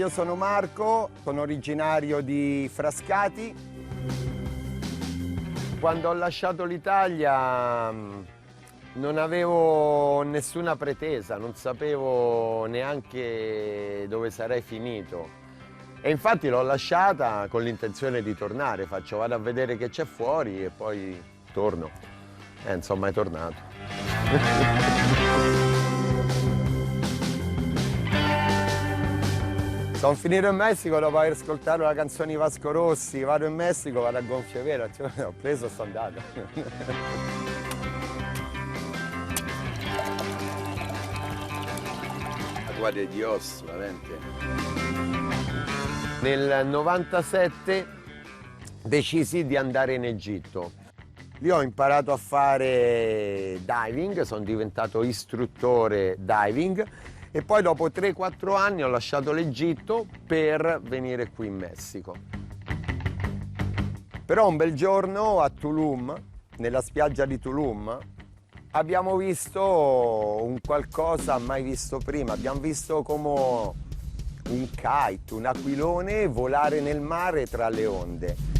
io sono Marco, sono originario di Frascati. Quando ho lasciato l'Italia non avevo nessuna pretesa, non sapevo neanche dove sarei finito. E infatti l'ho lasciata con l'intenzione di tornare, vado a vedere che c'è fuori e poi torno. Insomma, è tornato. Sono finito in Messico dopo aver ascoltato la canzone di Vasco Rossi, vado in Messico, vado a gonfie vele, ho preso e sono andato. Agua de Dios, veramente. Nel 97 decisi di andare in Egitto. Lì ho imparato a fare diving, sono diventato istruttore diving e poi dopo 3-4 anni ho lasciato l'Egitto per venire qui in Messico. Però un bel giorno a Tulum, nella spiaggia di Tulum, abbiamo visto un qualcosa mai visto prima. Abbiamo visto come un kite, un aquilone volare nel mare tra le onde.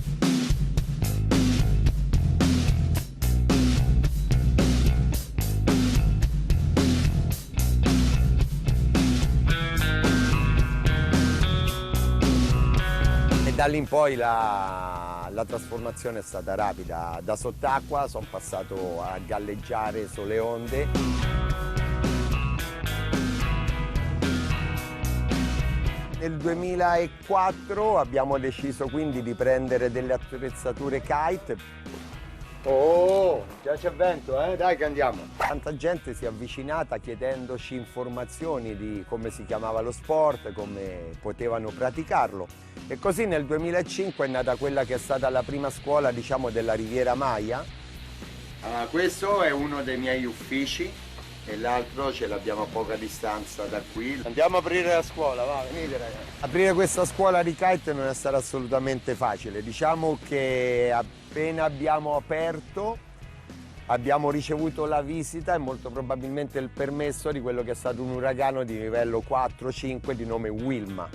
E da lì in poi la trasformazione è stata rapida. Da sott'acqua sono passato a galleggiare sulle onde. Nel 2004 abbiamo deciso quindi di prendere delle attrezzature kite. Oh, già c'è vento, dai che andiamo. Tanta gente si è avvicinata chiedendoci informazioni di come si chiamava lo sport, come potevano praticarlo. E così nel 2005 è nata quella che è stata la prima scuola, diciamo, della Riviera Maya. Questo è uno dei miei uffici. E l'altro ce l'abbiamo a poca distanza da qui. Andiamo a aprire la scuola, va, venite ragazzi. Aprire questa scuola di kite non è stato assolutamente facile. Diciamo che appena abbiamo aperto abbiamo ricevuto la visita e molto probabilmente il permesso di quello che è stato un uragano di livello 4-5 di nome Wilma.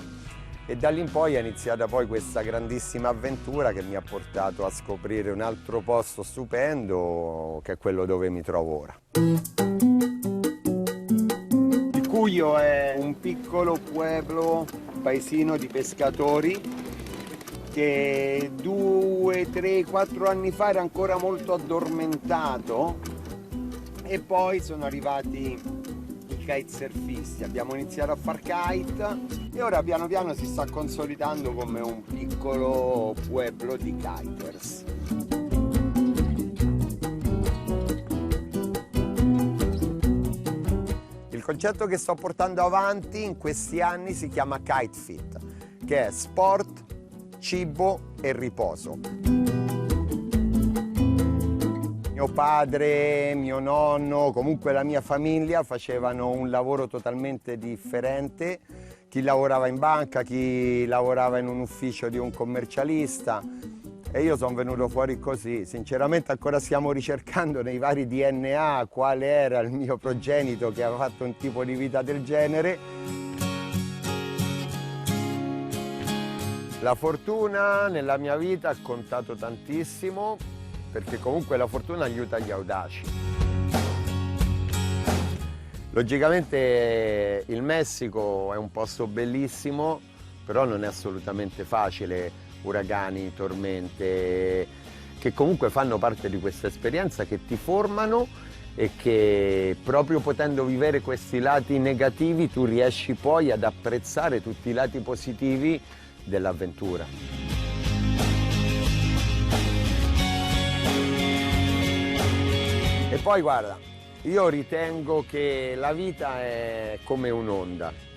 E da lì in poi è iniziata poi questa grandissima avventura che mi ha portato a scoprire un altro posto stupendo che è quello dove mi trovo ora. Cuyo è un piccolo pueblo, paesino di pescatori che 2, 3, 4 anni fa era ancora molto addormentato e poi sono arrivati i kitesurfisti. Abbiamo iniziato a far kite e ora piano piano si sta consolidando come un piccolo pueblo di kiters. Il concetto che sto portando avanti in questi anni si chiama Kite Fit, che è sport, cibo e riposo. Mio padre, mio nonno, comunque la mia famiglia facevano un lavoro totalmente differente. Chi lavorava in banca, chi lavorava in un ufficio di un commercialista. E io sono venuto fuori così. Sinceramente ancora stiamo ricercando nei vari DNA quale era il mio progenito che aveva fatto un tipo di vita del genere. La fortuna nella mia vita ha contato tantissimo, perché comunque la fortuna aiuta gli audaci. Logicamente il Messico è un posto bellissimo, però non è assolutamente facile. Uragani, tormente, che comunque fanno parte di questa esperienza, che ti formano e che proprio potendo vivere questi lati negativi tu riesci poi ad apprezzare tutti i lati positivi dell'avventura. E poi guarda, io ritengo che la vita è come un'onda.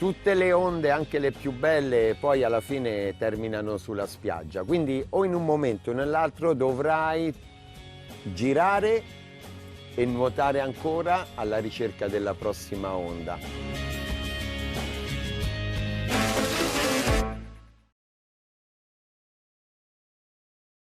Tutte le onde, anche le più belle, poi alla fine terminano sulla spiaggia. Quindi o in un momento o nell'altro dovrai girare e nuotare ancora alla ricerca della prossima onda.